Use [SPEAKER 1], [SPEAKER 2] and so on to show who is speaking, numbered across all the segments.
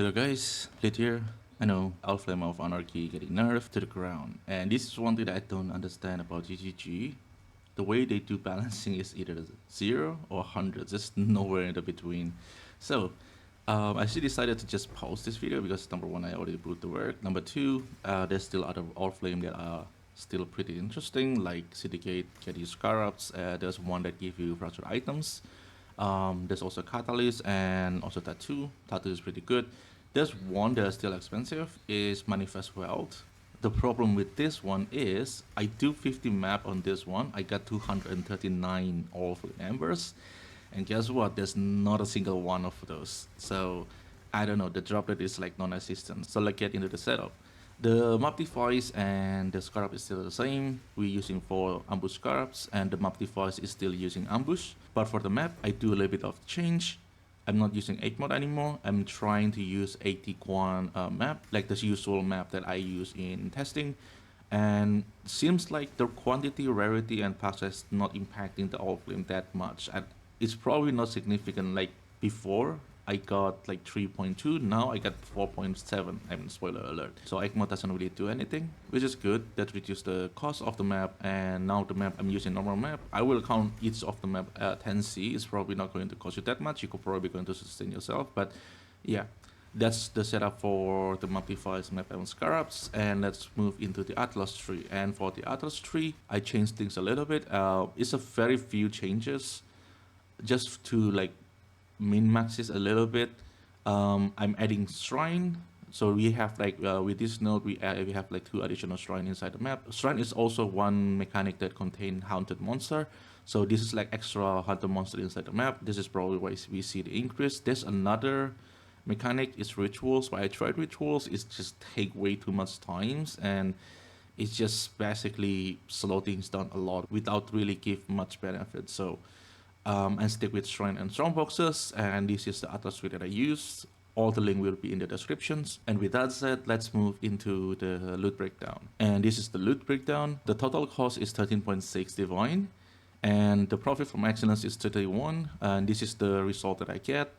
[SPEAKER 1] Hello guys, Lit here. I know Allflame of Anarchy getting nerfed to the ground, and this is one thing that I don't understand about GGG. The way they do balancing is either 0 or 100, just nowhere in the between. So, I actually decided to just pause this video because number one, I already put the work. Number two, there's still other Allflame that are still pretty interesting, like Syndicate, get you scarabs. There's one that gives you fractured items. There's also Catalyst and also Tattoo. Tattoo is pretty good. There's one that is still expensive, is Manifest Wealth. The problem with this one is, I do 50 map on this one, I got 239 Allflame Embers, and guess what, there's not a single one of those. So, I don't know, the drop rate is like non-existent. So let's get into the setup. The map device and the scarab is still the same. We're using 4 ambush scarabs, and the map device is still using ambush. But for the map, I do a little bit of change. I'm not using 8 mod anymore. I'm trying to use 80 Quan map, like the usual map that I use in testing. And seems like the quantity, rarity, and pack size not impacting the Allflame that much. And it's probably not significant like before. I got like 3.2, now I got 4.7, I mean spoiler alert. So ECMO doesn't really do anything, which is good. That reduces the cost of the map, and now the map I'm using normal map. I will count each of the map at 10C. It's probably not going to cost you that much. You could probably going to sustain yourself, but yeah. That's the setup for the map device, map and scarabs, and let's move into the Atlas tree. And for the Atlas tree, I changed things a little bit. It's a very few changes, just to like min-maxes a little bit. I'm adding shrine. So we have like with this node we have like 2 additional shrine inside the map. Shrine is also one mechanic that contains haunted monster. So this is like extra haunted monster inside the map. This is probably why we see the increase. There's another mechanic, is rituals. Why I tried rituals, it's just take way too much times, and it's just basically slow things down a lot without really give much benefit. So and stick with shrine and strong boxes, and this is the Atlas tree that I use. All the link will be in the descriptions. And with that said, let's move into the loot breakdown. And this is the loot breakdown. The total cost is 13.6 divine, and the profit from excellence is 31, and this is the result that I get.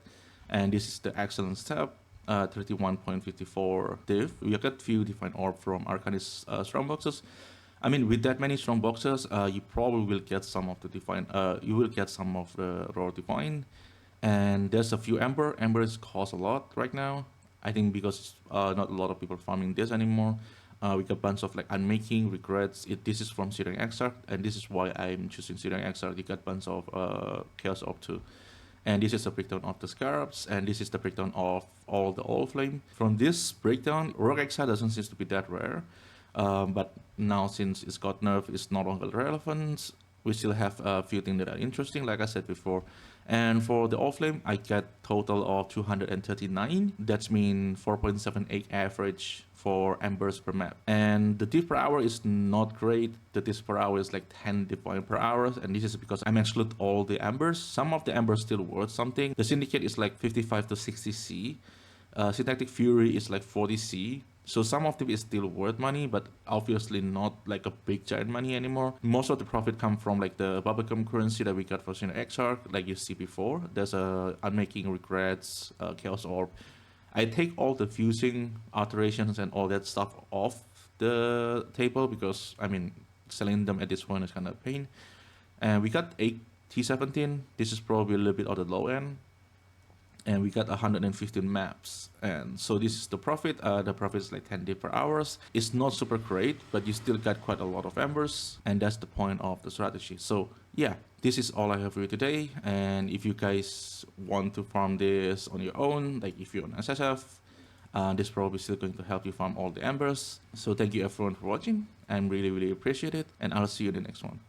[SPEAKER 1] And this is the excellence tab, 31.54 div. We got few divine orb from Arcanist strong boxes. I mean, with that many strong boxes, you probably will get some of the divine. You will get some of the raw divine, and there's a few ember. Embers cost a lot right now. I think because not a lot of people farming this anymore. We got a bunch of like unmaking regrets. This is from Syrian Exarch, and this is why I'm choosing Syrian Exarch. You got a bunch of chaos orb too. And this is a breakdown of the scarabs, and this is the breakdown of all the Allflame. From this breakdown, Rogue Exile doesn't seem to be that rare. But now since it's got nerf, it's no longer relevant. We still have a few things that are interesting, like I said before. And for the Allflame, I get total of 239. That's mean 4.78 average for embers per map. And the div per hour is not great. The div per hour is like 10 divine per hour, and this is because I'm exclude all the embers. Some of the embers still worth something. The Syndicate is like 55 to 60 C. Syntactic Fury is like 40 C. So some of them is still worth money, but obviously not like a big giant money anymore. Most of the profit come from like the bubblegum currency that we got for Syrian Exarch, like you see before. There's a unmaking regrets, chaos orb. I take all the fusing alterations and all that stuff off the table because I mean selling them at this point is kind of a pain. And we got 8 T17. This is probably a little bit on the low end. And we got 115 maps, and so this is the profit. The profit is like 10 div per hours. It's not super great, but you still got quite a lot of embers, and that's the point of the strategy. So yeah, this is all I have for you today. And if you guys want to farm this on your own, like if you're on SSF, this probably still going to help you farm all the embers. So thank you everyone for watching, and really appreciate it, and I'll see you in the next one.